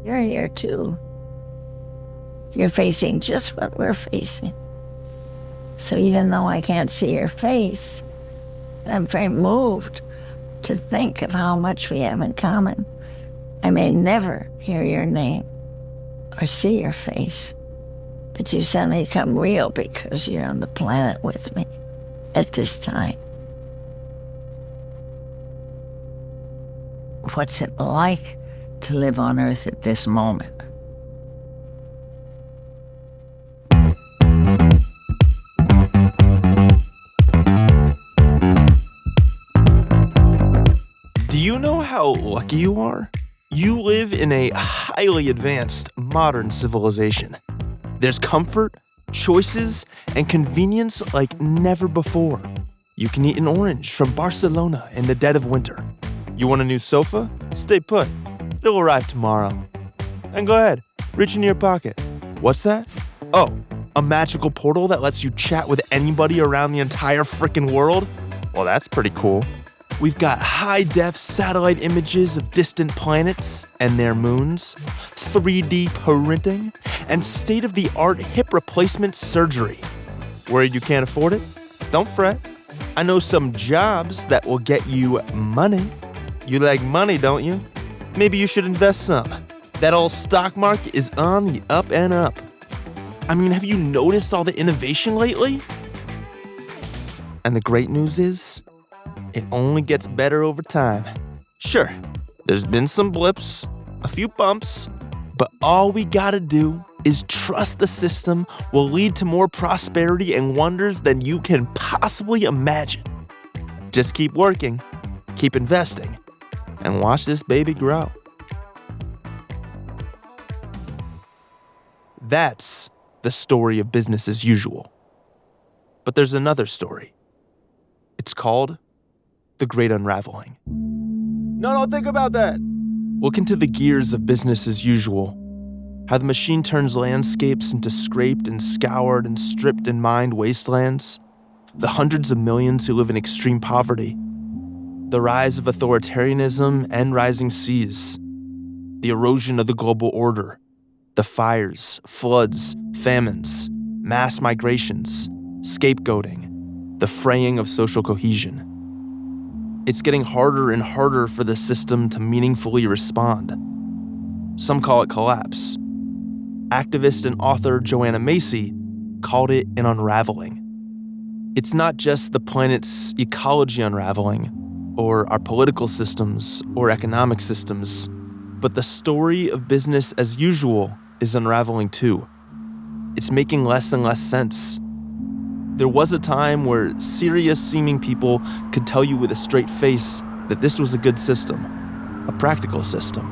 You're here too. You're facing just what we're facing. So even though I can't see your face, I'm very moved to think of how much we have in common. I may never hear your name or see your face, but you suddenly become real because you're on the planet with me at this time. What's it like to live on Earth at this moment? Do you know how lucky you are? You live in a highly advanced modern civilization. There's comfort, choices, and convenience like never before. You can eat an orange from Barcelona in the dead of winter. You want a new sofa? Stay put. It'll arrive tomorrow. And go ahead, reach into your pocket. What's that? Oh, a magical portal that lets you chat with anybody around the entire frickin' world? Well, that's pretty cool. We've got high-def satellite images of distant planets and their moons, 3D printing, and state-of-the-art hip replacement surgery. Worried you can't afford it? Don't fret. I know some jobs that will get you money. You like money, don't you? Maybe you should invest some. That old stock market is on the up and up. I mean, have you noticed all the innovation lately? And the great news is, it only gets better over time. Sure, there's been some blips, a few bumps, but all we gotta do is trust the system will lead to more prosperity and wonders than you can possibly imagine. Just keep working, keep investing, and watch this baby grow. That's the story of business as usual. But there's another story. It's called The Great Unraveling. No, think about that. Look into the gears of business as usual. How the machine turns landscapes into scraped and scoured and stripped and mined wastelands. The hundreds of millions who live in extreme poverty. The rise of authoritarianism and rising seas. The erosion of the global order. The fires, floods, famines, mass migrations, scapegoating, the fraying of social cohesion. It's getting harder and harder for the system to meaningfully respond. Some call it collapse. Activist and author Joanna Macy called it an unraveling. It's not just the planet's ecology unraveling, or our political systems or economic systems, but the story of business as usual is unraveling too. It's making less and less sense. There was a time where serious-seeming people could tell you with a straight face that this was a good system, a practical system,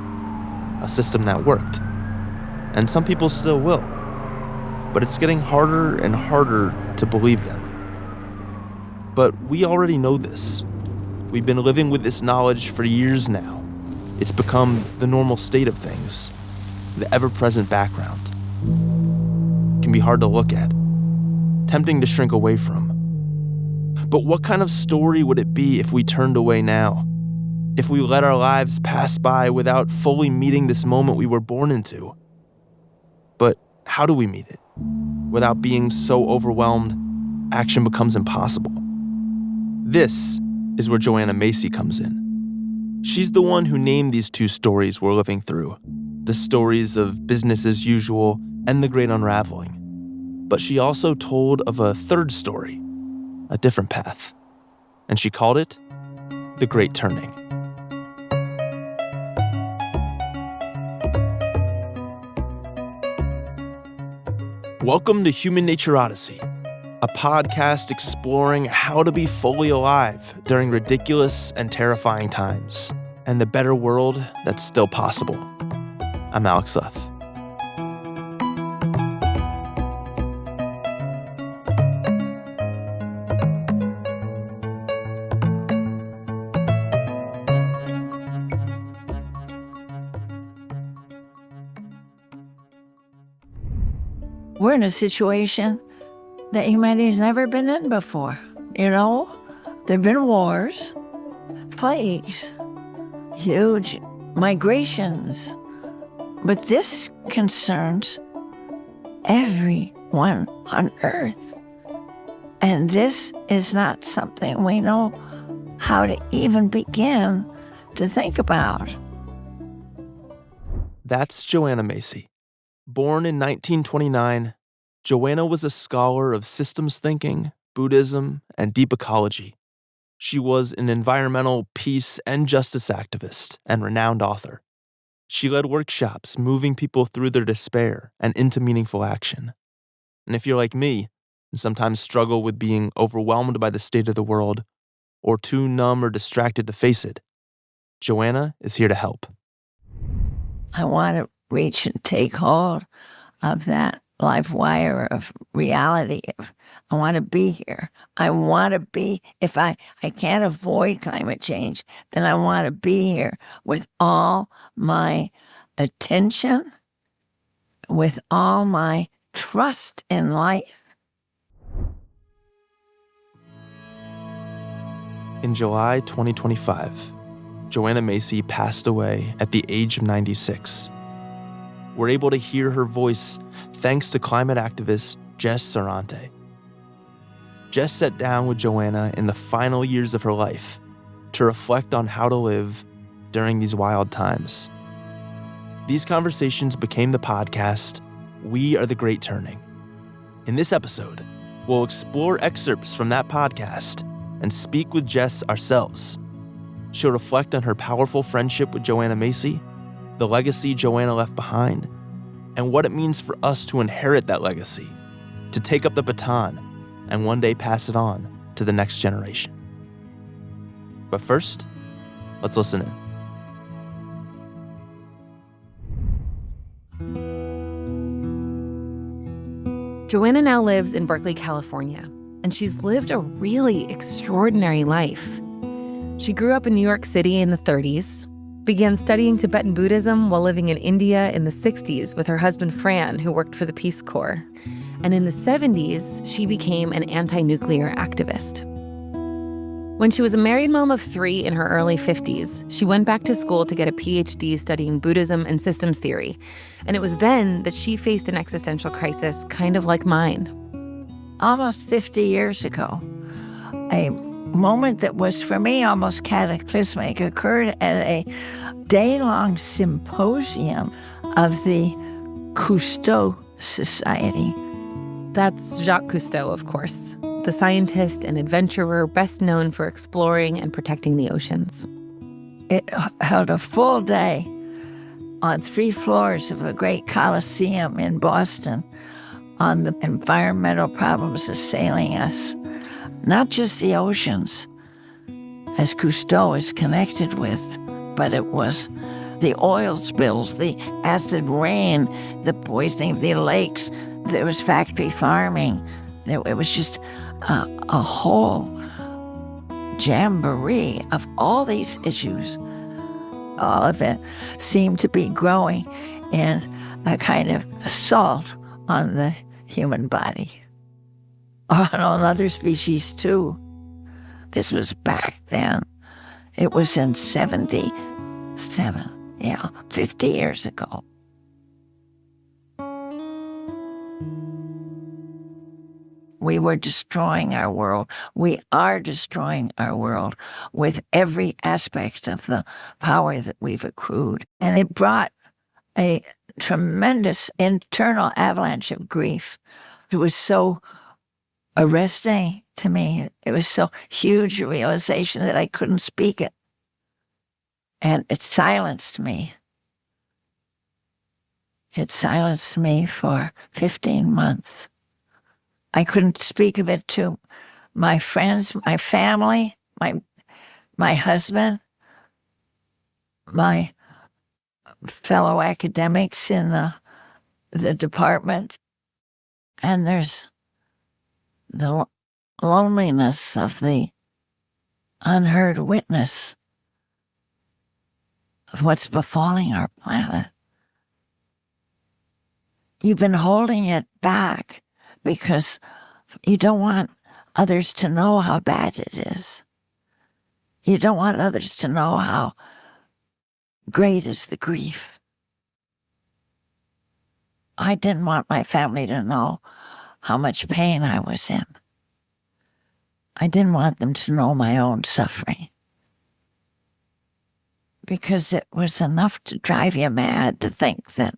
a system that worked. And some people still will. But it's getting harder and harder to believe them. But we already know this. We've been living with this knowledge for years now. It's become the normal state of things, the ever-present background. It can be hard to look at, tempting to shrink away from. But what kind of story would it be if we turned away now? If we let our lives pass by without fully meeting this moment we were born into? But how do we meet it? Without being so overwhelmed, action becomes impossible. This is where Joanna Macy comes in. She's the one who named these two stories we're living through, the stories of business as usual and the Great Unraveling. But she also told of a third story, a different path, and she called it The Great Turning. Welcome to Human Nature Odyssey, a podcast exploring how to be fully alive during ridiculous and terrifying times, and the better world that's still possible. I'm Alex Leff. We're in a situation that humanity's never been in before. You know, there have been wars, plagues, huge migrations, But this concerns everyone on Earth. And this is not something we know how to even begin to think about. That's Joanna Macy. Born in 1929, Joanna was a scholar of systems thinking, Buddhism, and deep ecology. She was an environmental peace and justice activist and renowned author. She led workshops moving people through their despair and into meaningful action. And if you're like me, and sometimes struggle with being overwhelmed by the state of the world, or too numb or distracted to face it, Joanna is here to help. I want to reach and take hold of that live wire of reality. I want to be here. I want to be, if I can't avoid climate change, then I want to be here with all my attention, with all my trust in life. In July 2025, Joanna Macy passed away at the age of 96. We're able to hear her voice thanks to climate activist Jess Serrante. Jess sat down with Joanna in the final years of her life to reflect on how to live during these wild times. These conversations became the podcast, We Are the Great Turning. In this episode, we'll explore excerpts from that podcast and speak with Jess ourselves. She'll reflect on her powerful friendship with Joanna Macy, the legacy Joanna left behind, and what it means for us to inherit that legacy, to take up the baton and one day pass it on to the next generation. But first, let's listen in. Joanna now lives in Berkeley, California, and she's lived a really extraordinary life. She grew up in New York City in the 30s, began studying Tibetan Buddhism while living in India in the 60s with her husband Fran, who worked for the Peace Corps. And in the 70s, she became an anti-nuclear activist. When she was a married mom of 3 in her early 50s, she went back to school to get a PhD studying Buddhism and systems theory. And it was then that she faced an existential crisis kind of like mine. Almost 50 years ago, a moment that was for me almost cataclysmic occurred at a day-long symposium of the Cousteau Society. That's Jacques Cousteau, of course, the scientist and adventurer best known for exploring and protecting the oceans. It held a full day on 3 floors of a great coliseum in Boston on the environmental problems assailing us. Not just the oceans, as Cousteau is connected with, but it was the oil spills, the acid rain, the poisoning of the lakes. There was factory farming. It was just a whole jamboree of all these issues. All of it seemed to be growing in a kind of assault on the human body. On other species, too. This was back then. It was in 77, 50 years ago. We were destroying our world. We are destroying our world with every aspect of the power that we've accrued. And it brought a tremendous internal avalanche of grief. It was so arresting to me. It was so huge a realization that I couldn't speak it. And it silenced me. It silenced me for 15 months. I couldn't speak of it to my friends, my family, my husband, my fellow academics in the department. And there's the loneliness of the unheard witness of what's befalling our planet. You've been holding it back because you don't want others to know how bad it is. You don't want others to know how great is the grief. I didn't want my family to know how much pain I was in. I didn't want them to know my own suffering, because it was enough to drive you mad to think that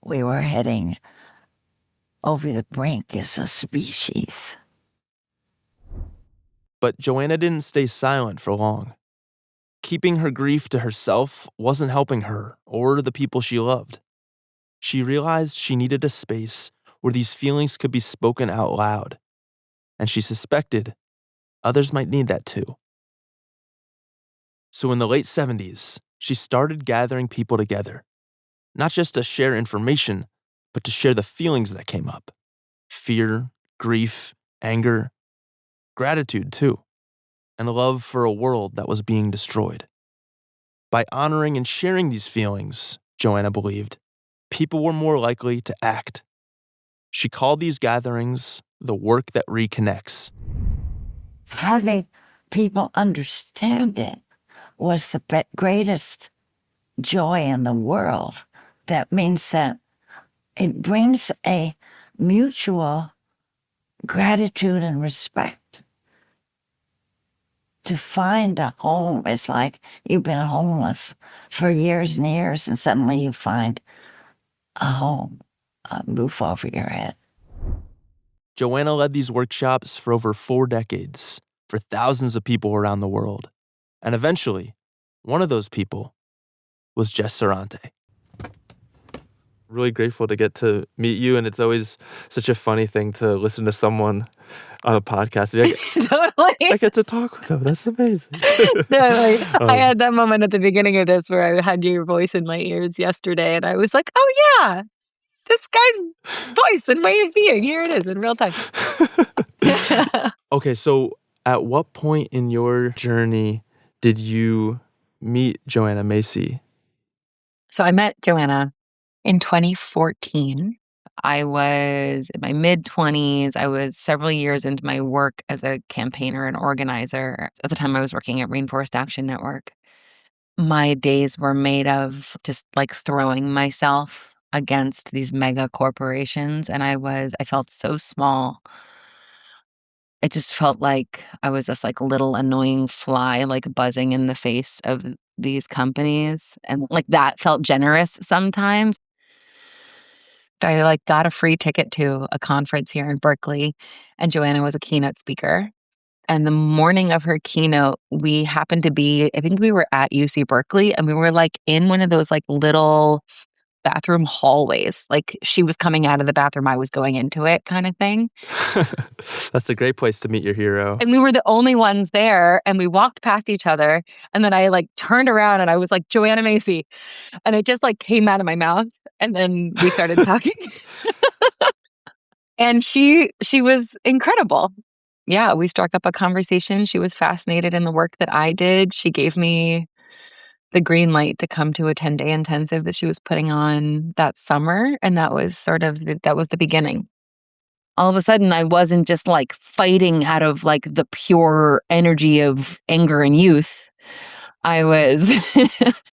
we were heading over the brink as a species. But Joanna didn't stay silent for long. Keeping her grief to herself wasn't helping her or the people she loved. She realized she needed a space where these feelings could be spoken out loud, and she suspected others might need that too. So in the late 70s, she started gathering people together, not just to share information, but to share the feelings that came up: fear, grief, anger, gratitude too, and love for a world that was being destroyed. By honoring and sharing these feelings, Joanna believed, people were more likely to act. She called these gatherings the work that reconnects. Having people understand it was the greatest joy in the world. That means that it brings a mutual gratitude and respect. To find a home is like you've been homeless for years and years, and suddenly you find a home, a roof over your head. Joanna led these workshops for over 4 decades for thousands of people around the world. And eventually, one of those people was Jess Serrante. Really grateful to get to meet you, and it's always such a funny thing to listen to someone on a podcast. Totally. I get to talk with them. That's amazing. Totally. I had that moment at the beginning of this where I had your voice in my ears yesterday, and I was like, oh yeah, this guy's voice and way of being, here it is in real time. Okay, so at what point in your journey did you meet Joanna Macy? So I met Joanna in 2014. I was in my mid-20s. I was several years into my work as a campaigner and organizer. At the time, I was working at Rainforest Action Network. My days were made of just like throwing myself against these mega corporations, and I felt so small. It just felt like I was this like little annoying fly, like buzzing in the face of these companies, and like that felt generous sometimes. I like got a free ticket to a conference here in Berkeley, and Joanna was a keynote speaker. And the morning of her keynote, we happened to be, I think we were at UC Berkeley, and we were like in one of those like little bathroom hallways. Like she was coming out of the bathroom, I was going into it kind of thing. That's a great place to meet your hero. And we were the only ones there, and we walked past each other, and then I like turned around and I was like, Joanna Macy. And it just like came out of my mouth, and then we started talking. And she was incredible. Yeah, we struck up a conversation. She was fascinated in the work that I did. She gave me the green light to come to a 10-day intensive that she was putting on that summer, and that was that was the beginning. All of a sudden, I wasn't just like fighting out of like the pure energy of anger and youth. I was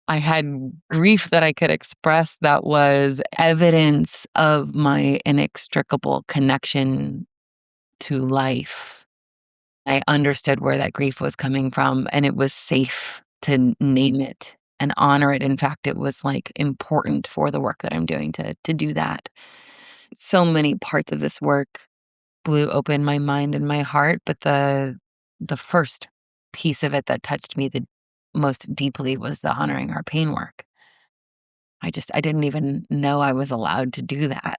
I had grief that I could express that was evidence of my inextricable connection to life. I understood where that grief was coming from, and it was safe to name it and honor it. In fact, it was like important for the work that I'm doing to do that. So many parts of this work blew open my mind and my heart, but the first piece of it that touched me the most deeply was the honoring our pain work. I didn't even know I was allowed to do that.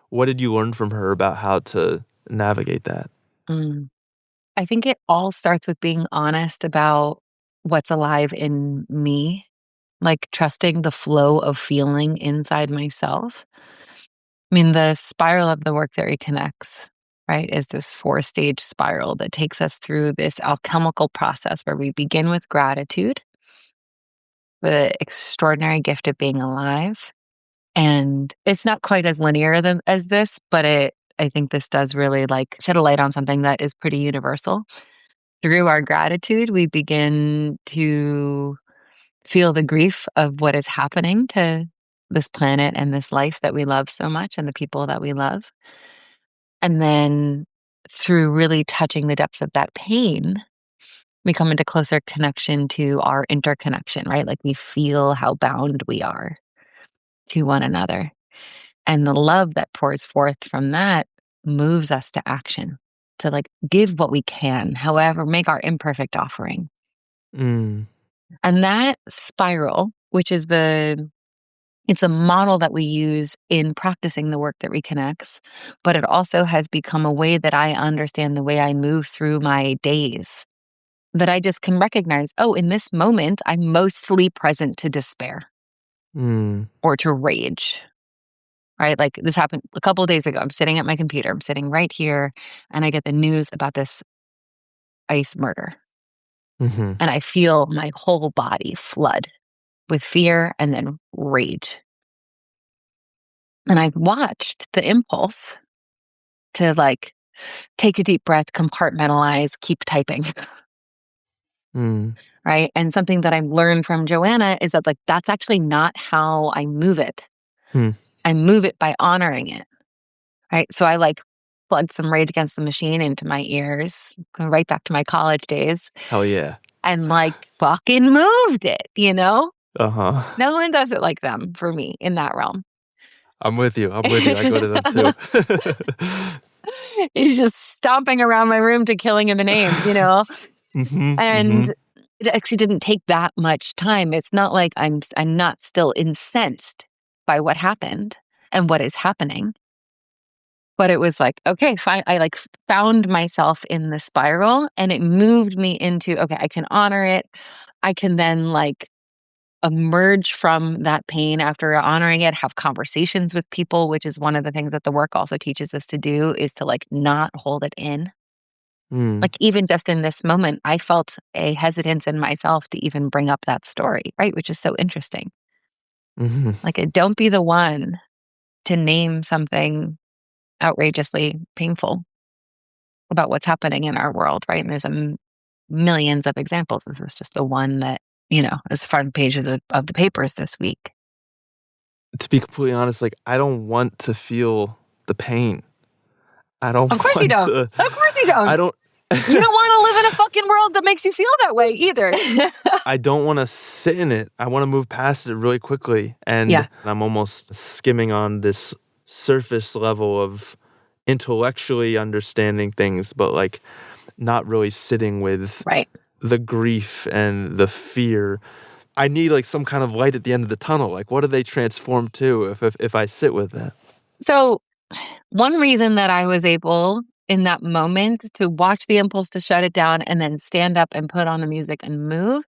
What did you learn from her about how to navigate that? Mm. I think it all starts with being honest about what's alive in me, like trusting the flow of feeling inside myself. I mean, the spiral of the work that reconnects, right, is this 4-stage spiral that takes us through this alchemical process where we begin with gratitude, the extraordinary gift of being alive. And it's not quite as linear as this, but I think this does really like shed a light on something that is pretty universal. Through our gratitude, we begin to feel the grief of what is happening to this planet and this life that we love so much and the people that we love. And then through really touching the depths of that pain, we come into closer connection to our interconnection, right? Like we feel how bound we are to one another. And the love that pours forth from that moves us to action, to like give what we can, however, make our imperfect offering. Mm. And that spiral, which is it's a model that we use in practicing the work that reconnects, but it also has become a way that I understand the way I move through my days. That I just can recognize, oh, in this moment, I'm mostly present to despair Mm. or to rage, right? Like this happened a couple of days ago. I'm sitting at my computer, I'm sitting right here, and I get the news about this ICE murder. Mm-hmm. And I feel my whole body flood with fear and then rage. And I watched the impulse to like take a deep breath, compartmentalize, keep typing. Mm. Right. And something that I've learned from Joanna is that, like, that's actually not how I move it. Hmm. I move it by honoring it. Right. So I like plugged some Rage Against the Machine into my ears, going right back to my college days, Hell yeah. and like fucking moved it, you know? Uh-huh. No one does it like them for me in that realm. I'm with you. I go to them too. He's just stomping around my room to Killing in the Name, you know? Mm-hmm. Mm-hmm. And it actually didn't take that much time. It's not like I'm not still incensed by what happened and what is happening. But it was like, okay, fine. I like found myself in the spiral, and it moved me into, okay, I can honor it. I can then like emerge from that pain after honoring it, have conversations with people, which is one of the things that the work also teaches us to do, is to like not hold it in. Mm. Like even just in this moment, I felt a hesitance in myself to even bring up that story, right? Which is so interesting. Mm-hmm. Like, don't be the one to name something outrageously painful about what's happening in our world, right? And there's millions of examples. This is just the one that, is the front page of the papers this week. To be completely honest, like I don't want to feel the pain. I don't Of course you want don't. to. Of course you don't. I don't. You don't want to live in a fucking world that makes you feel that way either. I don't want to sit in it. I want to move past it really quickly. And Yeah. I'm almost skimming on this surface level of intellectually understanding things, but like not really sitting with Right. the grief and the fear. I need like some kind of light at the end of the tunnel. Like, what do they transform to if I sit with that? So one reason that I was able in that moment to watch the impulse to shut it down and then stand up and put on the music and move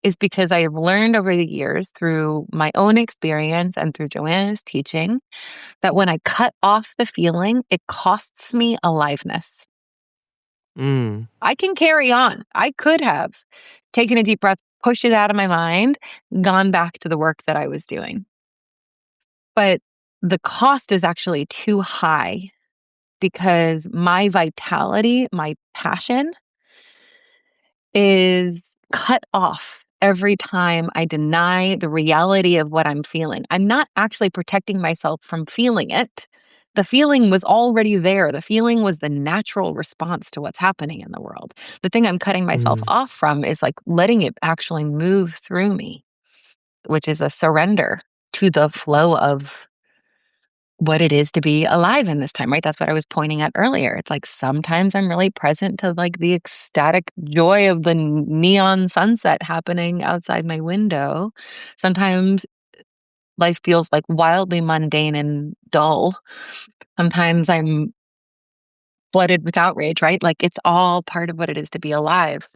is because I have learned over the years through my own experience and through Joanna's teaching that when I cut off the feeling, it costs me aliveness. Mm. I can carry on. I could have taken a deep breath, pushed it out of my mind, gone back to the work that I was doing. But the cost is actually too high because my vitality, my passion is cut off every time I deny the reality of what I'm feeling. I'm not actually protecting myself from feeling it. The feeling was already there. The feeling was the natural response to what's happening in the world. The thing I'm cutting myself Mm. off from is like letting it actually move through me, which is a surrender to the flow of what it is to be alive in this time, right? That's what I was pointing at earlier. It's like sometimes I'm really present to like the ecstatic joy of the neon sunset happening outside my window. Sometimes life feels like wildly mundane and dull. Sometimes I'm flooded with outrage, right? Like it's all part of what it is to be alive.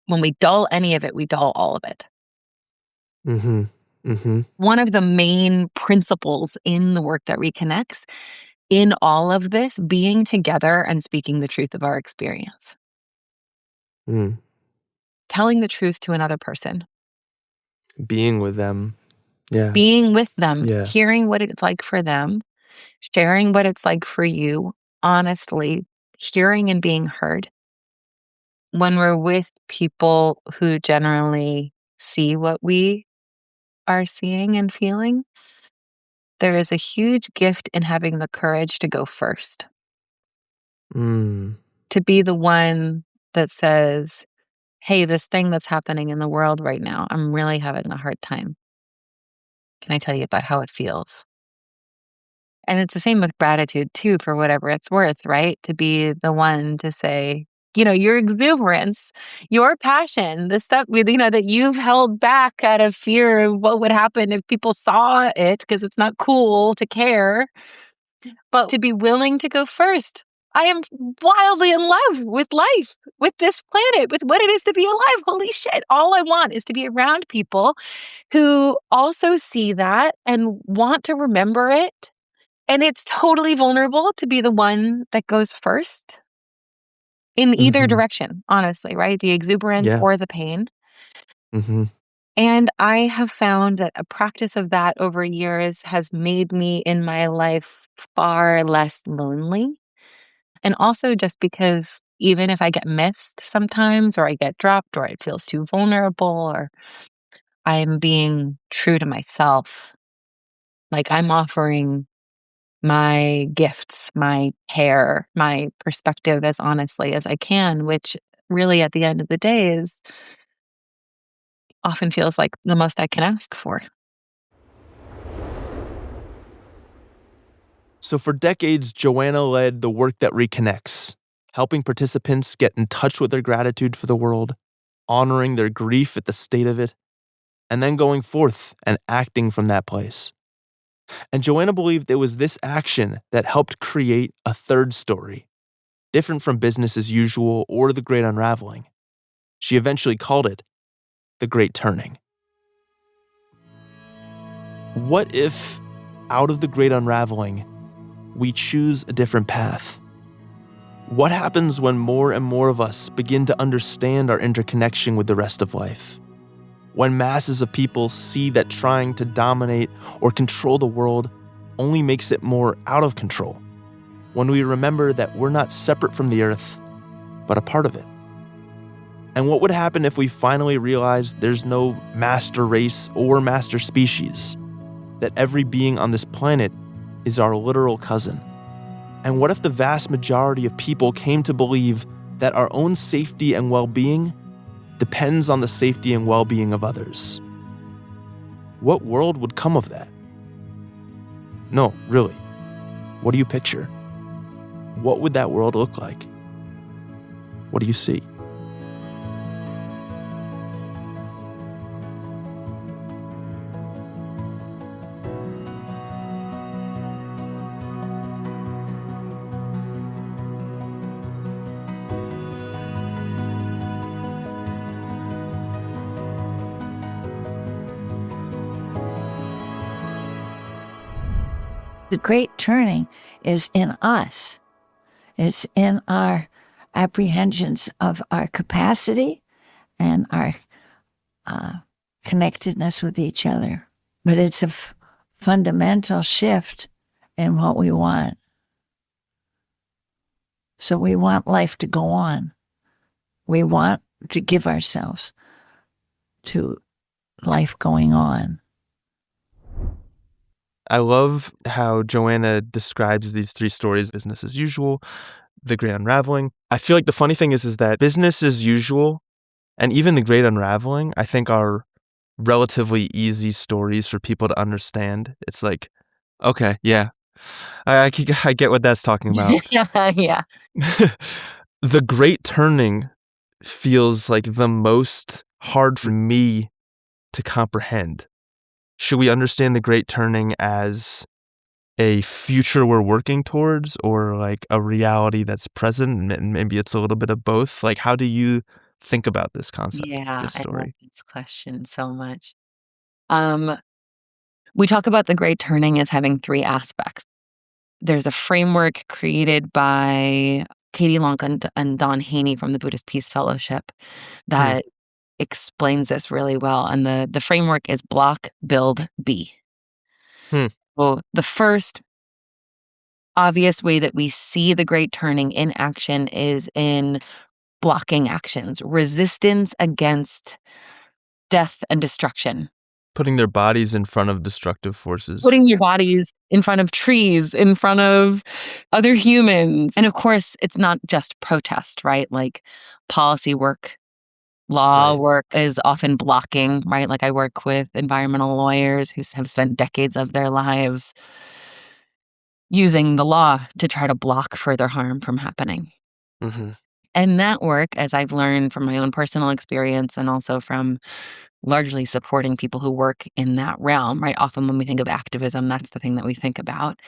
When we dull any of it, we dull all of it. Mm-hmm. Mm-hmm. One of the main principles in the work that reconnects in all of this, being together and speaking the truth of our experience, Mm. telling the truth to another person, Being with them. Yeah. being with them, Yeah. hearing what it's like for them, sharing what it's like for you, honestly, hearing and being heard. When we're with people who generally see what we are seeing and feeling, there is a huge gift in having the courage to go first, Mm. to be the one that says, hey, this thing that's happening in the world right now, I'm really having a hard time. Can I tell you about how it feels? And it's the same with gratitude too, for whatever it's worth, right? To be the one to say, your exuberance, your passion, the stuff that you've held back out of fear of what would happen if people saw it, because it's not cool to care, but to be willing to go first. I am wildly in love with life, with this planet, with what it is to be alive. Holy shit. All I want is to be around people who also see that and want to remember it. And it's totally vulnerable to be the one that goes first in either Mm-hmm. direction, honestly, right? The exuberance Yeah. or the pain. Mm-hmm. And I have found that a practice of that over years has made me in my life far less lonely. And also just because even if I get missed sometimes, or I get dropped, or it feels too vulnerable, or I'm being true to myself, like I'm offering my gifts, my care, my perspective as honestly as I can, which really at the end of the day is often feels like the most I can ask for. So for decades, Joanna led the work that reconnects, helping participants get in touch with their gratitude for the world, honoring their grief at the state of it, and then going forth and acting from that place. And Joanna believed it was this action that helped create a third story, different from business as usual or the Great Unraveling. She eventually called it the Great Turning. What if, out of the Great Unraveling, we choose a different path? What happens when more and more of us begin to understand our interconnection with the rest of life? When masses of people see that trying to dominate or control the world only makes it more out of control? When we remember that we're not separate from the earth, but a part of it? And what would happen if we finally realized there's no master race or master species? That every being on this planet is our literal cousin? And what if the vast majority of people came to believe that our own safety and well-being depends on the safety and well-being of others? What world would come of that? No, really. What do you picture? What would that world look like? What do you see? The great turning is in us. It's in our apprehensions of our capacity and our connectedness with each other. But it's a fundamental shift in what we want. So we want life to go on. We want to give ourselves to life going on. I love how Joanna describes these three stories: business as usual, the Great Unraveling. I feel like the funny thing is that business as usual and even the Great Unraveling, I think, are relatively easy stories for people to understand. It's like, okay, yeah, I get what that's talking about. Yeah. The Great Turning feels like the most hard for me to comprehend. Should we understand the Great Turning as a future we're working towards, or like a reality that's present, and maybe it's a little bit of both? Like, how do you think about this concept, Yeah, this I love story? this question so much. We talk about the Great Turning as having three aspects. There's a framework created by Katie Lonk and Don Haney from the Buddhist Peace Fellowship Hmm. that explains this really well. And the framework is block, build, be. Hmm. Well, the first obvious way that we see the Great Turning in action is in blocking actions, resistance against death and destruction. Putting their bodies in front of destructive forces. Putting your bodies in front of trees, in front of other humans. And of course, it's not just protest, right? Like policy work, law Right. work is often blocking, right? Like I work with environmental lawyers who have spent decades of their lives using the law to try to block further harm from happening. Mm-hmm. And that work, as I've learned from my own personal experience and also from largely supporting people who work in that realm, right? Often when we think of activism, that's the thing that we think about.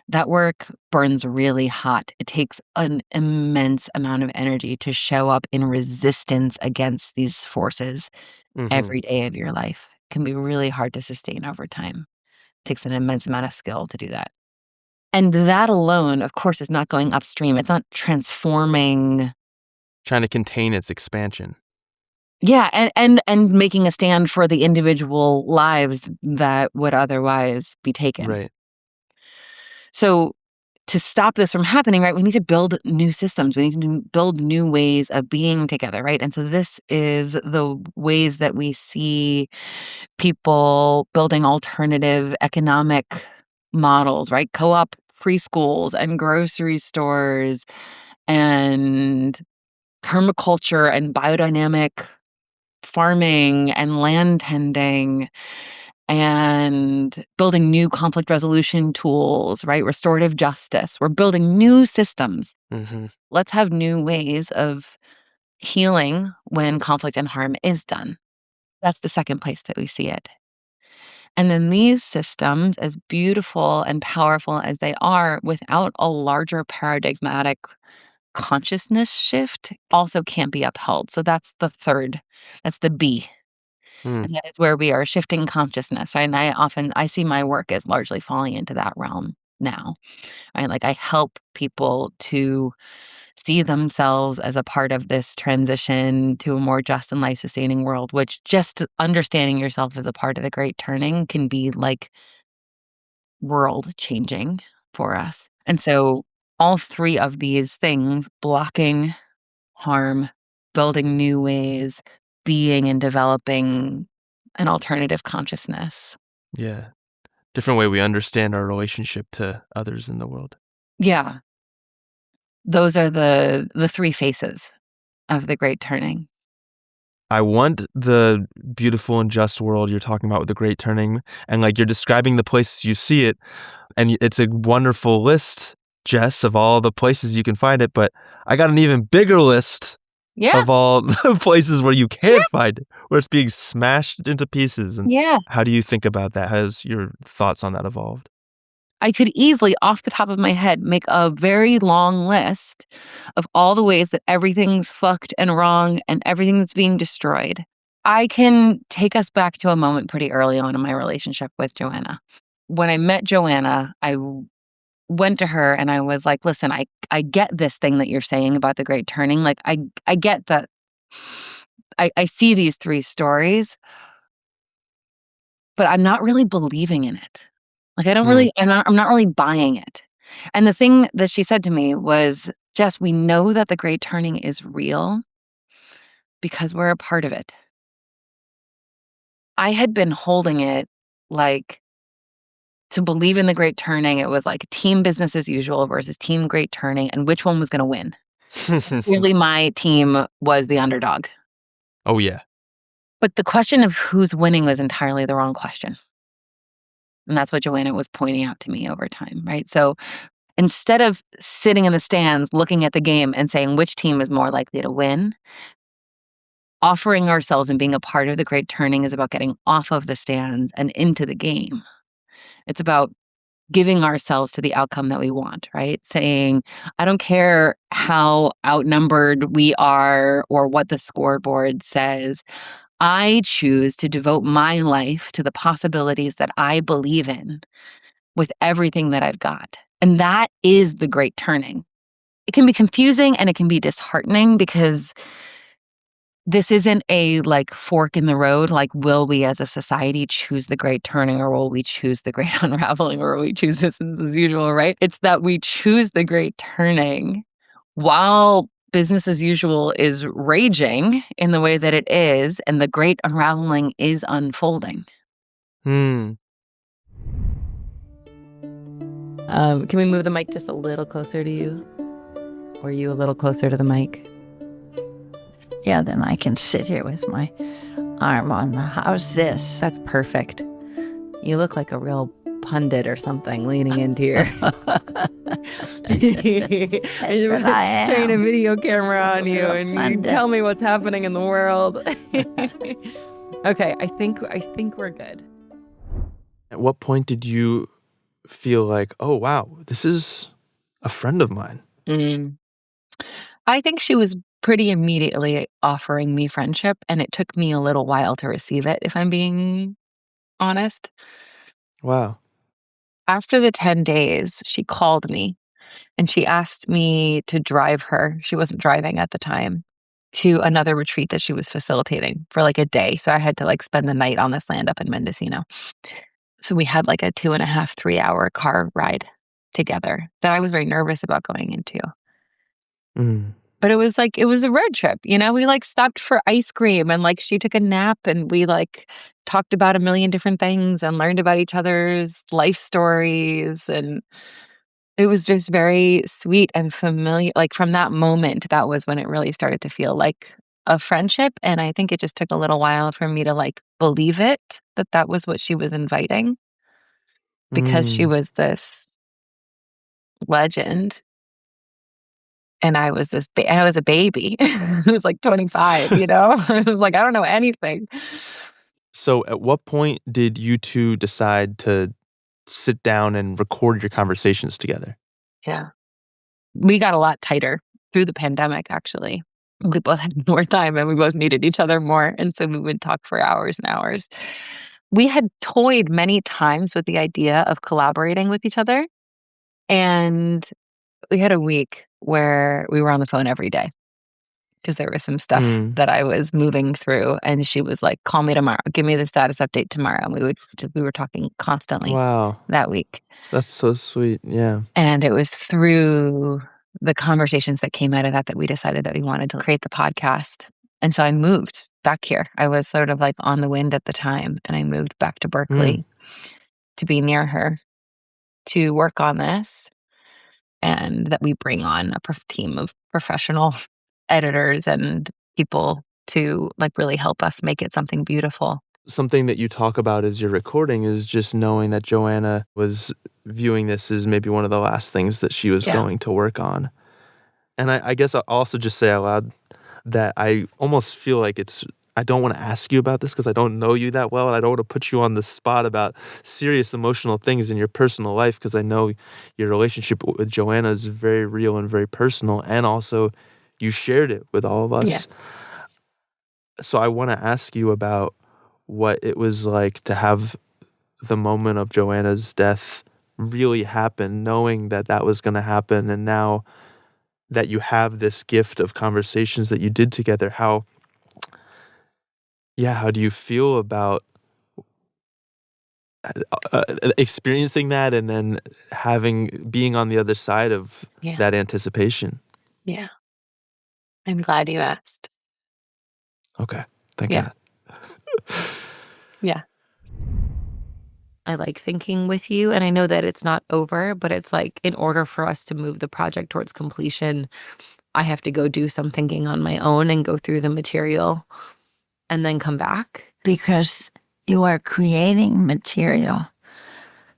That work burns really hot. It takes an immense amount of energy to show up in resistance against these forces Mm-hmm. every day of your life. It can be really hard to sustain over time. It takes an immense amount of skill to do that. And that alone, of course, is not going upstream. It's not transforming. Trying to contain its expansion. Yeah, and making a stand for the individual lives that would otherwise be taken. Right. So to stop this from happening, right, we need to build new systems. We need to build new ways of being together, right? And so this is the ways that we see people building alternative economic models, right? Co-op preschools and grocery stores and permaculture and biodynamic farming and land tending and building new conflict resolution tools, right? Restorative justice. We're building new systems. Mm-hmm. Let's have new ways of healing when conflict and harm is done. That's the second place that we see it. And then these systems, as beautiful and powerful as they are, without a larger paradigmatic consciousness shift, also can't be upheld. So that's the third, that's the B. Mm. And that is where we are shifting consciousness, right? And I see my work as largely falling into that realm now, right? Like I help people to see themselves as a part of this transition to a more just and life-sustaining world, which just understanding yourself as a part of the great turning can be like world changing for us. And so all three of these things, blocking harm, building new ways, being and developing an alternative consciousness. Yeah. Different way we understand our relationship to others in the world. Yeah. Those are the three faces of the great turning. I want the beautiful and just world you're talking about with the great turning, and like you're describing the places you see it, and it's a wonderful list, Jess, of all the places you can find it, but I got an even bigger list Yeah. of all the places where you can't find it, where it's being smashed into pieces. And Yeah. how do you think about that? Has your thoughts on that evolved? I could easily, off the top of my head, make a very long list of all the ways that everything's fucked and wrong and everything's being destroyed. I can take us back to a moment pretty early on in my relationship with Joanna. When I met Joanna, I went to her and I was like, listen, I get this thing that you're saying about the great turning. Like, I get that. I see these three stories, but I'm not really believing in it. Like, I don't really, I'm not really buying it. And the thing that she said to me was, Jess, we know that the great turning is real because we're a part of it. I had been holding it like to believe in the great turning. It was like team business as usual versus team great turning and which one was going to win. Clearly, my team was the underdog. Oh, yeah. But the question of who's winning was entirely the wrong question. And that's what Joanna was pointing out to me over time, right? So instead of sitting in the stands looking at the game and saying which team is more likely to win, offering ourselves and being a part of the great turning is about getting off of the stands and into the game. It's about giving ourselves to the outcome that we want, right? Saying, I don't care how outnumbered we are or what the scoreboard says. I choose to devote my life to the possibilities that I believe in with everything that I've got. And that is the great turning. It can be confusing and it can be disheartening because this isn't a like fork in the road. Like, will we as a society choose the great turning or will we choose the great unraveling or will we choose business as usual, right? It's that we choose the great turning while business as usual is raging in the way that it is and the great unraveling is unfolding. Hmm. Can we move the mic just a little closer to you? Or you a little closer to the mic? Yeah, then I can sit here with my arm on the how's this? That's perfect. You look like a real pundit or something leaning into your... That's what I am. Train a video camera on you Real and you pundit. tell me what's happening in the world. Okay, I think we're good. At what point did you feel like, oh, wow, this is a friend of mine? I think she was pretty immediately offering me friendship, and it took me a little while to receive it, if I'm being honest. Wow. After the 10 days, she called me and she asked me to drive her. She wasn't driving at the time, to another retreat that she was facilitating for like a day. So I had to like spend the night on this land up in Mendocino. So we had like a 2.5, 3 hour car ride together that I was very nervous about going into. Mm. But it was a road trip, you know? We like stopped for ice cream and like she took a nap and we like talked about a million different things and learned about each other's life stories. And it was just very sweet and familiar. Like from that moment, that was when it really started to feel like a friendship. And I think it just took a little while for me to like believe it, that that was what she was inviting, because she Mm. was this legend. And I was I was a baby. I was like 25, you know? I was like, I don't know anything. So at what point did you two decide to sit down and record your conversations together? Yeah. We got a lot tighter through the pandemic, actually. We both had more time and we both needed each other more. And so we would talk for hours and hours. We had toyed many times with the idea of collaborating with each other. And we had a week where we were on the phone every day, because there was some stuff Mm. that I was moving through, and she was like, "Call me tomorrow. Give me the status update tomorrow." And we were talking constantly Wow. that week. That's so sweet. Yeah. And it was through the conversations that came out of that we decided that we wanted to create the podcast. And so I moved back here. I was sort of like on the wind at the time, and I moved back to Mm. Berkeley to be near her, to work on this, and that we bring on a team of professional editors and people to like really help us make it something beautiful. Something that you talk about as you're recording is just knowing that Joanna was viewing this as maybe one of the last things that she was Yeah. going to work on. And I guess I'll also just say out loud that I almost feel like I don't want to ask you about this because I don't know you that well, and I don't want to put you on the spot about serious emotional things in your personal life, because I know your relationship with Joanna is very real and very personal, and also you shared it with all of us. Yeah. So I want to ask you about what it was like to have the moment of Joanna's death really happen, knowing that that was going to happen, and now that you have this gift of conversations that you did together, how do you feel about experiencing that and then being on the other side of Yeah. that anticipation? Yeah. I'm glad you asked. Okay. Thank Yeah. God. Yeah. I like thinking with you, and I know that it's not over, but it's like in order for us to move the project towards completion, I have to go do some thinking on my own and go through the material and then come back. Because you are creating material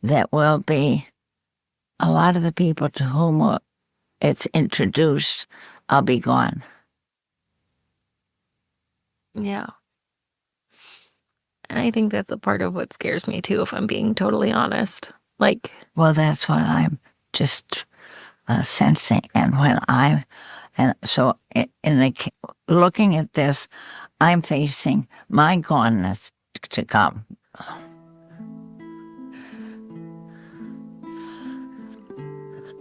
that will be a lot of the people to whom it's introduced, I'll be gone. Yeah. And I think that's a part of what scares me too, if I'm being totally honest. Like, Well, that's what I'm just sensing. And so looking at this, I'm facing my goneness to come.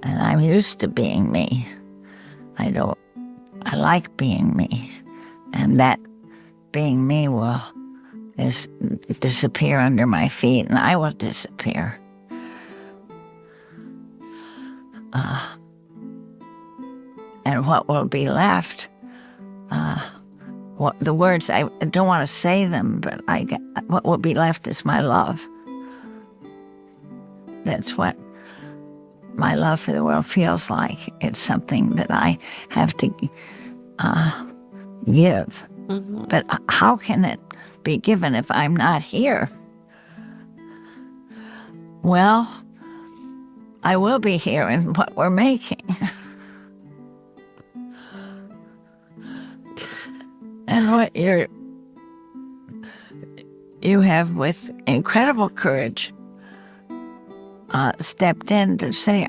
And I'm used to being me. I like being me. And that being me will disappear under my feet, and I will disappear. And what will be left the words, I don't want to say them, but what will be left is my love. That's what my love for the world feels like. It's something that I have to give. Mm-hmm. But how can it be given if I'm not here? Well, I will be here in what we're making. And what you have, with incredible courage, stepped in to say,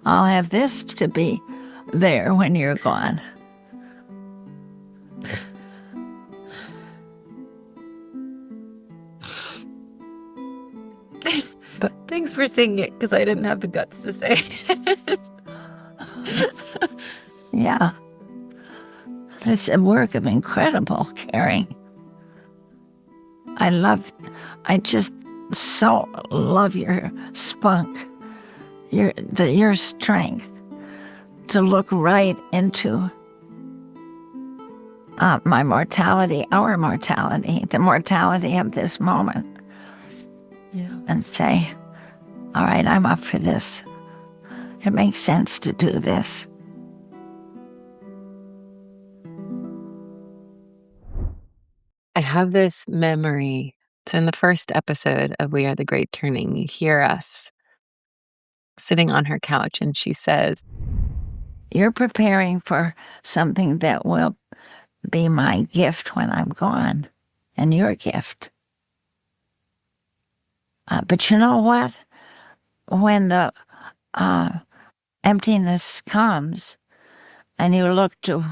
I'll have this to be there when you're gone. But thanks for saying it, because I didn't have the guts to say it. Yeah. It's a work of incredible caring. I just so love your spunk, your strength to look right into my mortality, our mortality, the mortality of this moment. Yeah. And say, all right, I'm up for this. It makes sense to do this. I have this memory. So in the first episode of We Are the Great Turning, you hear us sitting on her couch, and she says, You're preparing for something that will be my gift when I'm gone, and your gift. But you know what? When the emptiness comes, and you look to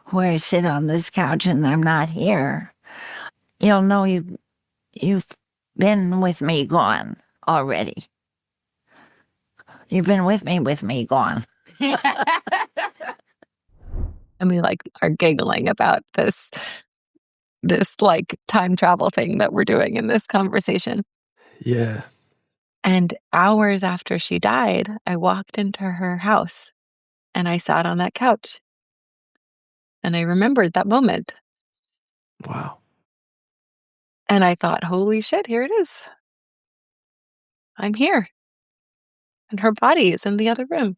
where I sit on this couch and I'm not here, you'll know you've been with me gone already. You've been with me gone. and we like are giggling about this like time travel thing that we're doing in this conversation. Yeah. And hours after she died, I walked into her house and I sat on that couch. And I remembered that moment. Wow. And I thought, holy shit, here it is. I'm here. And her body is in the other room.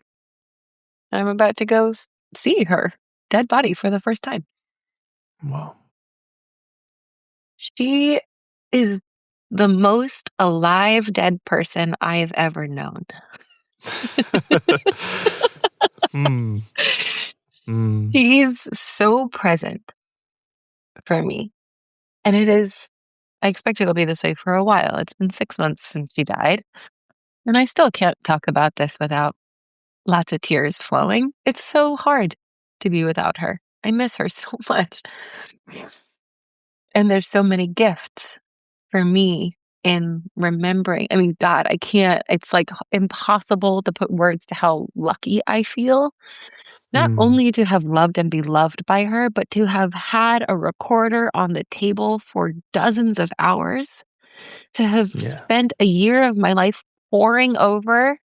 And I'm about to go see her dead body for the first time. Wow. She is the most alive dead person I have ever known. Hmm. Mm. She's so present for me. And I expect it'll be this way for a while. It's been 6 months since she died. And I still can't talk about this without lots of tears flowing. It's so hard to be without her. I miss her so much. And there's so many gifts for me in remembering. I mean, God, I can't, it's like impossible to put words to how lucky I feel. Not Mm. only to have loved and be loved by her, but to have had a recorder on the table for dozens of hours, to have Yeah. spent a year of my life poring over,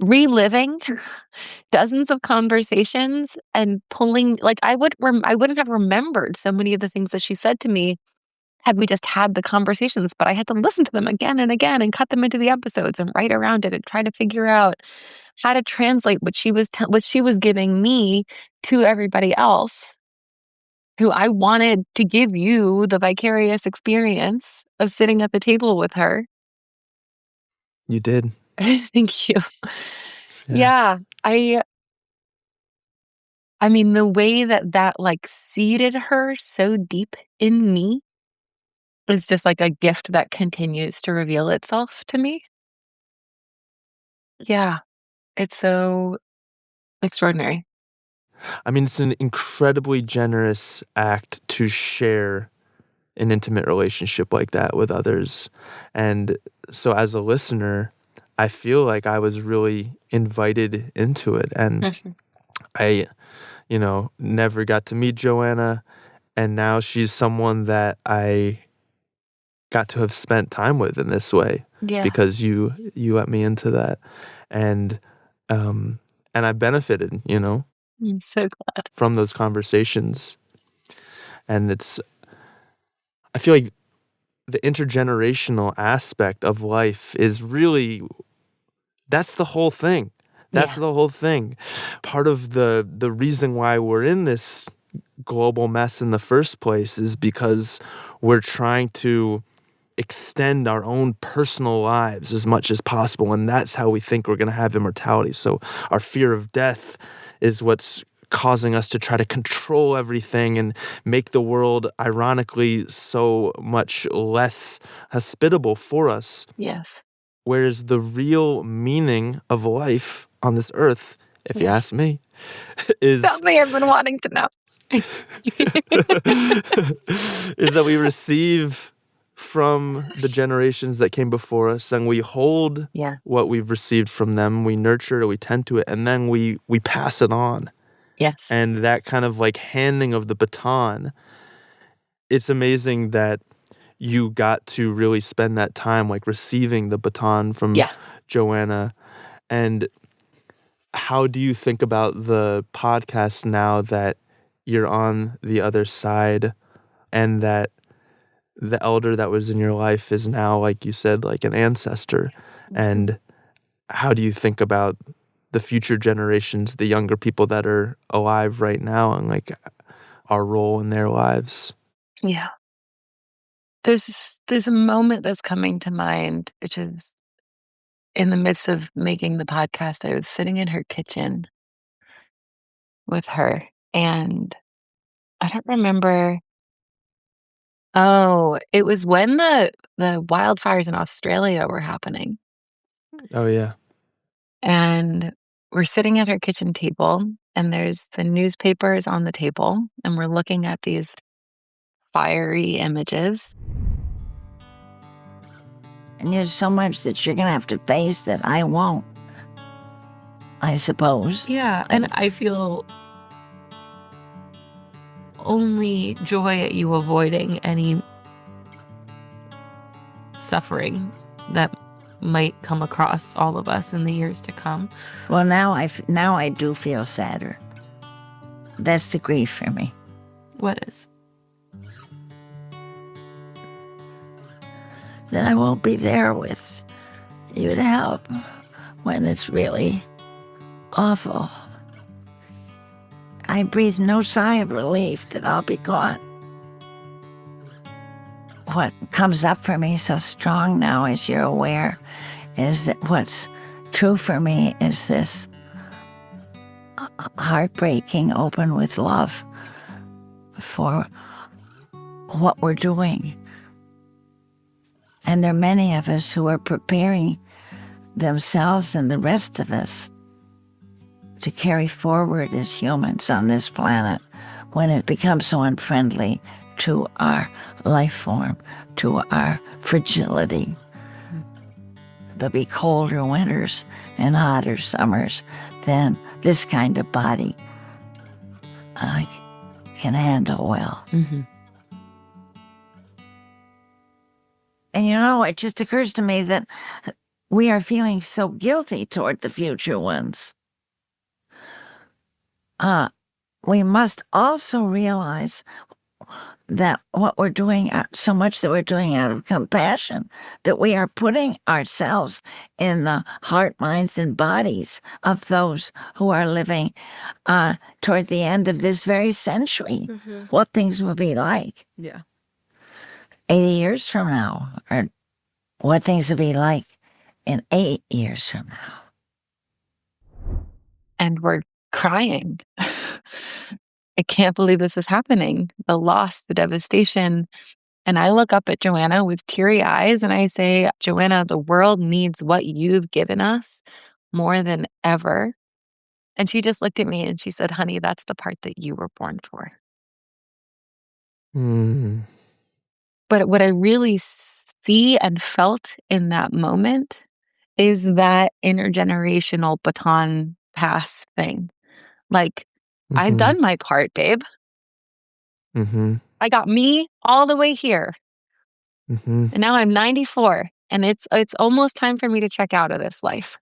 reliving dozens of conversations and pulling, like I wouldn't have remembered so many of the things that she said to me had we just had the conversations, but I had to listen to them again and again and cut them into the episodes and write around it and try to figure out how to translate what she was giving me to everybody else who I wanted to give you the vicarious experience of sitting at the table with her. You did. Thank you. Yeah. Yeah. I mean, the way that like seeded her so deep in me is just like a gift that continues to reveal itself to me. Yeah. It's so extraordinary. I mean, it's an incredibly generous act to share an intimate relationship like that with others. And so as a listener, I feel like I was really invited into it. And I, never got to meet Joanna. And now she's someone that I got to have spent time with in this way Yeah. because you let me into that. And I benefited, I'm so glad. from those conversations. And I feel like the intergenerational aspect of life is really, that's the whole thing. That's the whole thing. Part of the reason why we're in this global mess in the first place is because we're trying to extend our own personal lives as much as possible, and that's how we think we're going to have immortality. So our fear of death is what's causing us to try to control everything and make the world, ironically, so much less hospitable for us. Yes. Whereas the real meaning of life on this earth, if you ask me, is Something I've been wanting to know. is that we receive from the generations that came before us, and we hold what we've received from them, we nurture it, we tend to it, and then we pass it on. Yes. And that kind of like handing of the baton, it's amazing that you got to really spend that time like receiving the baton from Joanna. And how do you think about the podcast now that you're on the other side, and that the elder that was in your life is now, like you said, like an ancestor? And how do you think about the future generations, the younger people that are alive right now, and like our role in their lives? Yeah. There's a moment that's coming to mind, which is in the midst of making the podcast. I was sitting in her kitchen with her, and I don't remember. Oh, it was when the wildfires in Australia were happening. Oh, yeah. And we're sitting at her kitchen table, and there's the newspapers on the table, and we're looking at these fiery images. And there's so much that you're going to have to face that I won't, I suppose. Yeah, and I feel only joy at you avoiding any suffering that might come across all of us in the years to come. Well, now I do feel sadder. That's the grief for me. What is? That I won't be there with you to help when it's really awful. I breathe no sigh of relief that I'll be gone. What comes up for me so strong now, as you're aware, is that what's true for me is this heartbreaking open with love for what we're doing. And there are many of us who are preparing themselves and the rest of us to carry forward as humans on this planet when it becomes so unfriendly to our life form, to our fragility. There'll be colder winters and hotter summers than this kind of body can handle well. Mm-hmm. And you know, it just occurs to me that we are feeling so guilty toward the future ones. We must also realize that what we're doing, so much that we're doing out of compassion, that we are putting ourselves in the heart, minds, and bodies of those who are living toward the end of this very century. Mm-hmm. What things will be like. Yeah. 80 years from now, or what things will be like in 8 years from now. And we're crying. I can't believe this is happening. The loss, the devastation. And I look up at Joanna with teary eyes and I say, Joanna, the world needs what you've given us more than ever. And she just looked at me and she said, honey, that's the part that you were born for. Mm. But what I really see and felt in that moment is that intergenerational baton pass thing. Like, Mm-hmm. I've done my part, babe. Mm-hmm. I got me all the way here. Mm-hmm. And now I'm 94 and it's almost time for me to check out of this life.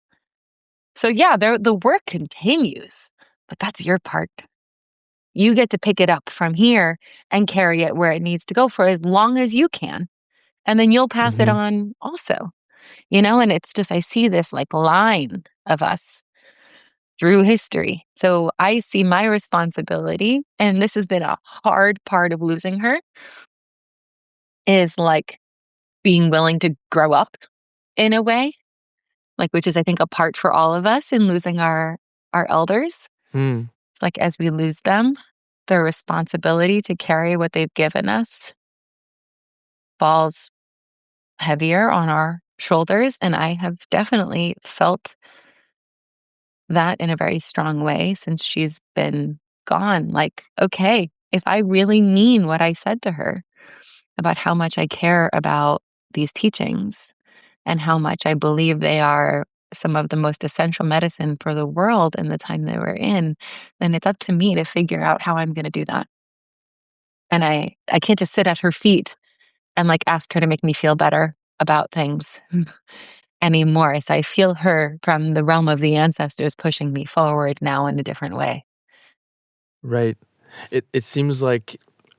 So yeah, the work continues, but that's your part. You get to pick it up from here and carry it where it needs to go for as long as you can. And then you'll pass it Mm-hmm. on also, and it's just, I see this like line of us through history. So I see my responsibility, and this has been a hard part of losing her, is like being willing to grow up in a way, like, which is, I think, a part for all of us in losing our elders. Hmm. It's like, as we lose them, the responsibility to carry what they've given us falls heavier on our shoulders. And I have definitely felt that in a very strong way since she's been gone. Like, okay, if I really mean what I said to her about how much I care about these teachings and how much I believe they are some of the most essential medicine for the world in the time that we're in, then it's up to me to figure out how I'm going to do that. And I can't just sit at her feet and like ask her to make me feel better about things anymore. So I feel her from the realm of the ancestors pushing me forward now in a different way. Right. It seems like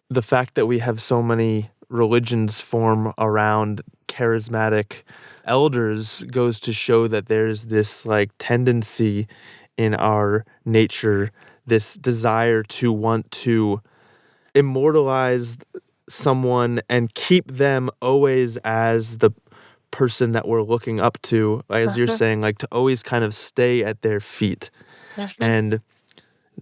the fact that we have so many religions form around charismatic elders goes to show that there's this like tendency in our nature, this desire to want to immortalize someone and keep them always as the person that we're looking up to, as you're Uh-huh. saying, like to always kind of stay at their feet. Uh-huh. And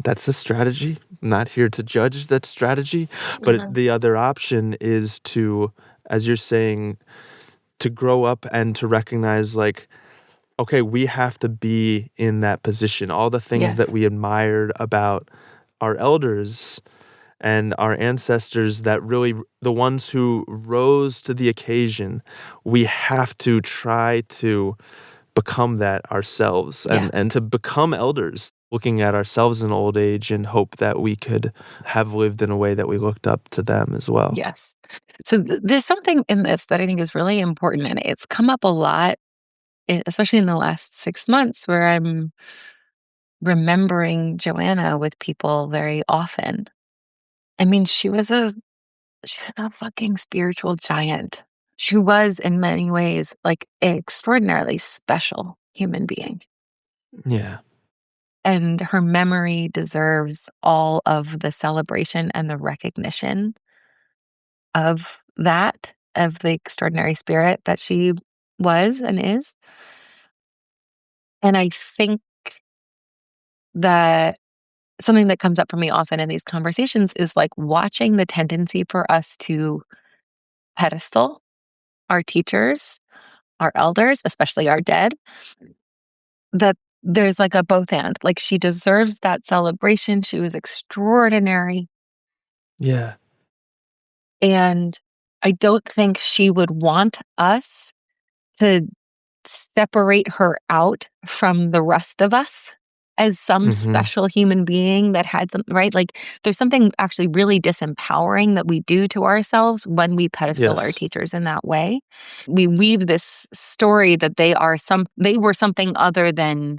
that's a strategy. I'm not here to judge that strategy. But Uh-huh. the other option is to, as you're saying, to grow up and to recognize, like, okay, we have to be in that position. All the things that Yes. we admired about our elders and our ancestors, that really, the ones who rose to the occasion, we have to try to become that ourselves Yeah. and to become elders, looking at ourselves in old age and hope that we could have lived in a way that we looked up to them as well. Yes. So there's something in this that I think is really important, and it's come up a lot, especially in the last 6 months, where I'm remembering Joanna with people very often. I mean, she's a fucking spiritual giant. She was, in many ways, like an extraordinarily special human being. Yeah. And her memory deserves all of the celebration and the recognition of that, of the extraordinary spirit that she was and is. And I think that something that comes up for me often in these conversations is like watching the tendency for us to pedestal our teachers, our elders, especially our dead, that there's like a both and. Like, she deserves that celebration. She was extraordinary. Yeah. And I don't think she would want us to separate her out from the rest of us as some Mm-hmm. special human being that had some, right? Like, there's something actually really disempowering that we do to ourselves when we pedestal our Yes. teachers in that way. We weave this story that they were something other than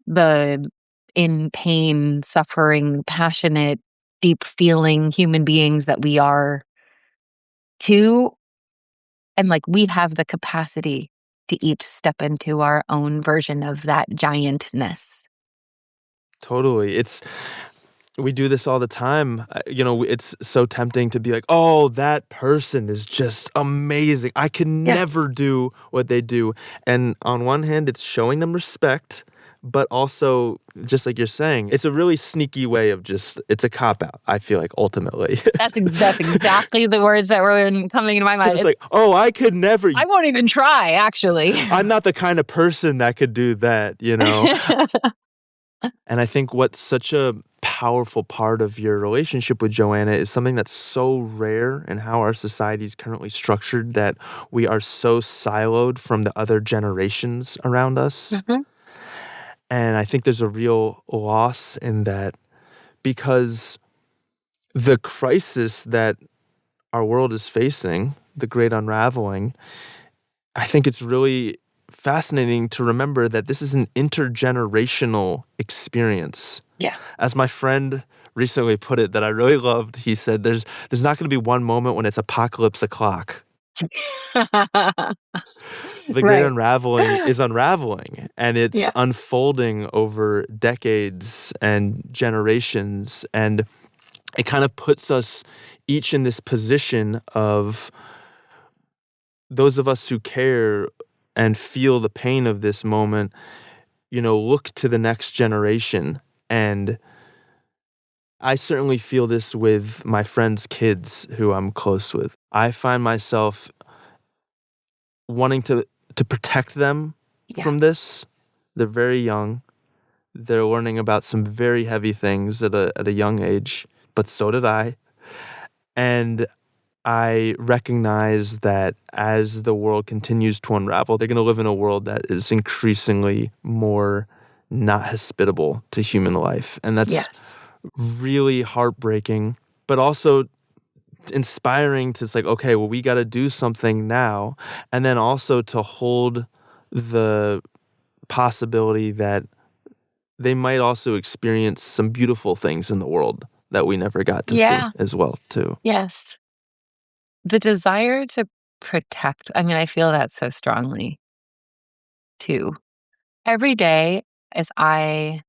the in pain, suffering, passionate, deep feeling human beings that we are too. And like, we have the capacity to each step into our own version of that giantness. Totally. We do this all the time. It's so tempting to be like, oh, that person is just amazing. I can Yeah. never do what they do. And on one hand, it's showing them respect, but also, just like you're saying, it's a really sneaky way of it's a cop-out, I feel like, ultimately. That's exactly the words that were coming into my It's mind. just like, oh, I could never. I won't even try, actually. I'm not the kind of person that could do that. And I think what's such a powerful part of your relationship with Joanna is something that's so rare in how our society is currently structured, that we are so siloed from the other generations around us. Mhm. And I think there's a real loss in that, because the crisis that our world is facing, the Great Unraveling, I think it's really fascinating to remember that this is an intergenerational experience. Yeah. As my friend recently put it that I really loved. He said, there's not going to be one moment when it's apocalypse o'clock. The great Right. unraveling is unraveling, and it's Yeah. unfolding over decades and generations. And it kind of puts us each in this position of those of us who care and feel the pain of this moment, look to the next generation. And I certainly feel this with my friends' kids who I'm close with. I find myself wanting to protect them Yeah. from this. They're very young. They're learning about some very heavy things at a young age, but so did I. And I recognize that as the world continues to unravel, they're going to live in a world that is increasingly more not hospitable to human life. And that's Yes. really heartbreaking, but also inspiring to, it's like, okay, well, we got to do something now. And then also to hold the possibility that they might also experience some beautiful things in the world that we never got to see Yeah. as well, too. Yes. The desire to protect, I mean, I feel that so strongly too. Every day as I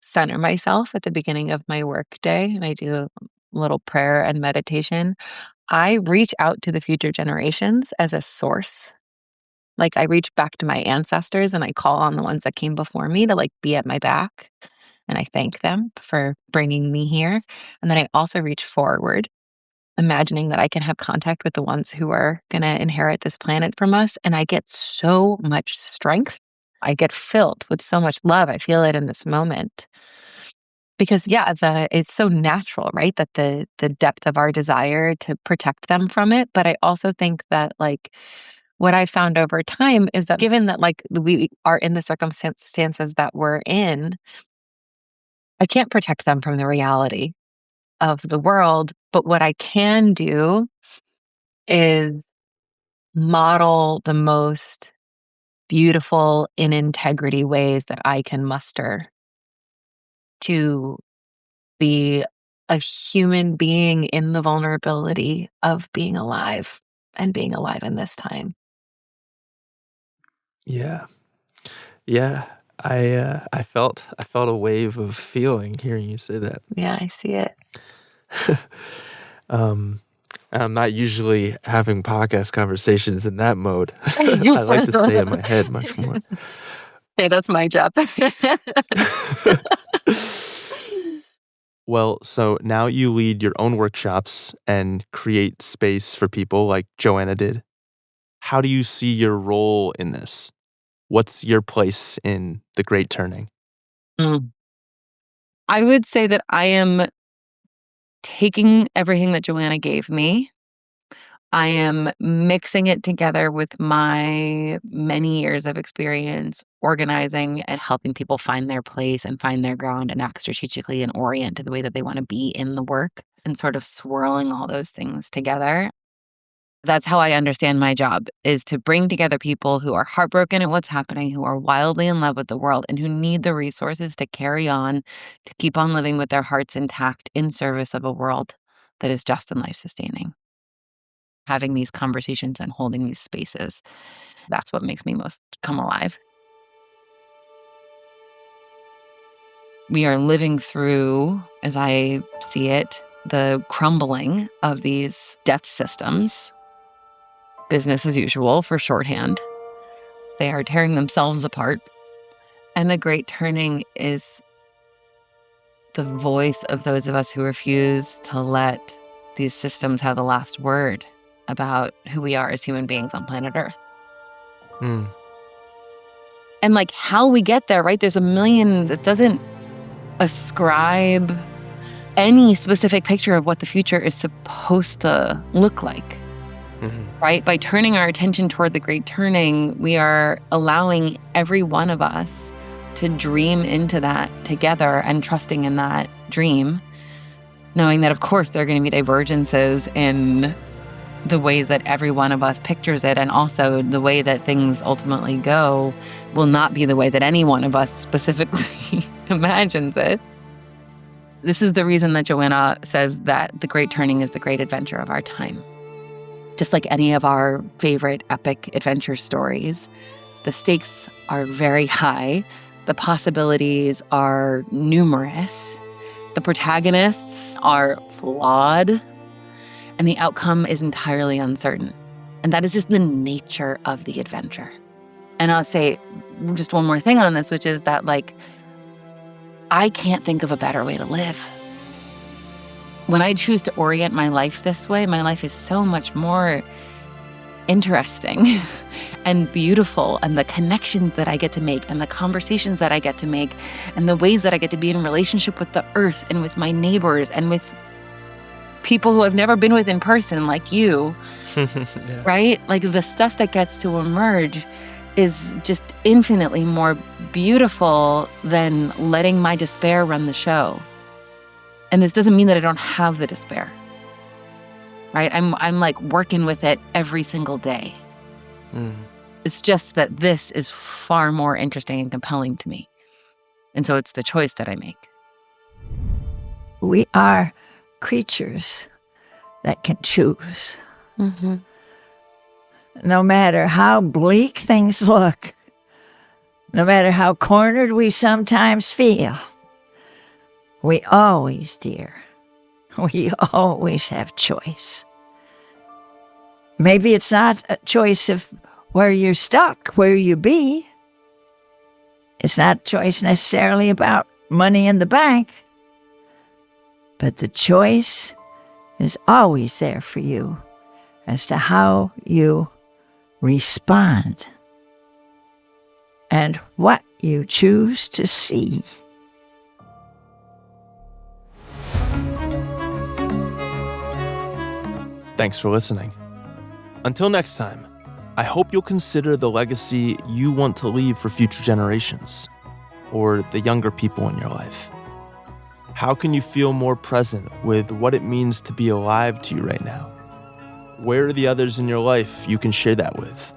center myself at the beginning of my work day and I do a little prayer and meditation, I reach out to the future generations as a source. Like I reach back to my ancestors and I call on the ones that came before me to like be at my back. And I thank them for bringing me here. And then I also reach forward, imagining that I can have contact with the ones who are going to inherit this planet from us. And I get so much strength. I get filled with so much love. I feel it in this moment. Because yeah, it's so natural, right? That the depth of our desire to protect them from it. But I also think that like what I found over time is that given that like we are in the circumstances that we're in, I can't protect them from the reality of the world. But what I can do is model the most beautiful in integrity ways that I can muster to be a human being in the vulnerability of being alive and being alive in this time. Yeah. Yeah. I felt a wave of feeling hearing you say that. Yeah, I see it. Um, I'm not usually having podcast conversations in that mode. I like to stay in my head much more. Hey, that's my job. Well, so now you lead your own workshops and create space for people like Joanna did. How do you see your role in this? What's your place in the Great Turning? Mm. I would say that I am taking everything that Joanna gave me. I am mixing it together with my many years of experience organizing and helping people find their place and find their ground and act strategically and orient to the way that they want to be in the work and sort of swirling all those things together. That's how I understand my job, is to bring together people who are heartbroken at what's happening, who are wildly in love with the world, and who need the resources to carry on, to keep on living with their hearts intact in service of a world that is just and life-sustaining. Having these conversations and holding these spaces, that's what makes me most come alive. We are living through, as I see it, the crumbling of these death systems. Business as usual for shorthand. They are tearing themselves apart. And the Great Turning is the voice of those of us who refuse to let these systems have the last word about who we are as human beings on planet Earth. Hmm. And like how we get there, right? There's a million, it doesn't ascribe any specific picture of what the future is supposed to look like. Mm-hmm. Right? By turning our attention toward the Great Turning, we are allowing every one of us to dream into that together and trusting in that dream, knowing that, of course, there are going to be divergences in the ways that every one of us pictures it, and also the way that things ultimately go will not be the way that any one of us specifically imagines it. This is the reason that Joanna says that the Great Turning is the great adventure of our time. Just like any of our favorite epic adventure stories, the stakes are very high. The possibilities are numerous. The protagonists are flawed. And the outcome is entirely uncertain. And that is just the nature of the adventure. And I'll say just one more thing on this, which is that, like, I can't think of a better way to live. When I choose to orient my life this way, my life is so much more interesting and beautiful, and the connections that I get to make and the conversations that I get to make and the ways that I get to be in relationship with the earth and with my neighbors and with people who I've never been with in person, like you, yeah. Right? Like, the stuff that gets to emerge is just infinitely more beautiful than letting my despair run the show. And this doesn't mean that I don't have the despair, right? I'm like working with it every single day. It's just that this is far more interesting and compelling to me. And so it's the choice that I make. We are creatures that can choose. Mm-hmm. No matter how bleak things look, no matter how cornered we sometimes feel, we always, dear, we always have choice. Maybe it's not a choice of where you're stuck, where you be. It's not a choice necessarily about money in the bank. But the choice is always there for you as to how you respond and what you choose to see. Thanks for listening. Until next time, I hope you'll consider the legacy you want to leave for future generations, or the younger people in your life. How can you feel more present with what it means to be alive to you right now? Where are the others in your life you can share that with?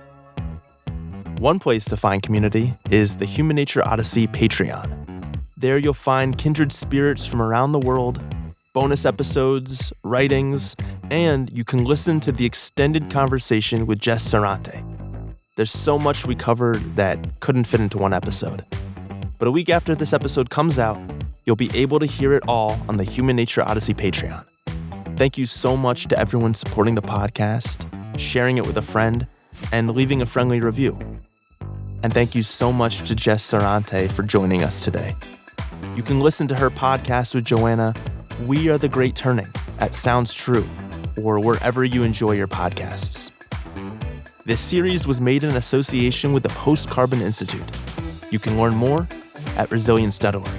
One place to find community is the Human Nature Odyssey Patreon. There you'll find kindred spirits from around the world, bonus episodes, writings, and you can listen to the extended conversation with Jess Serrante. There's so much we covered that couldn't fit into one episode. But a week after this episode comes out, you'll be able to hear it all on the Human Nature Odyssey Patreon. Thank you so much to everyone supporting the podcast, sharing it with a friend, and leaving a friendly review. And thank you so much to Jess Serrante for joining us today. You can listen to her podcast with Joanna, We Are the Great Turning, at Sounds True, or wherever you enjoy your podcasts. This series was made in association with the Post-Carbon Institute. You can learn more at resilience.org.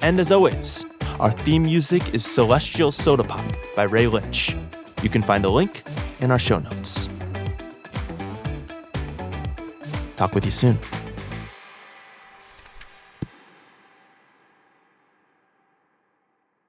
And as always, our theme music is Celestial Soda Pop by Ray Lynch. You can find the link in our show notes. Talk with you soon.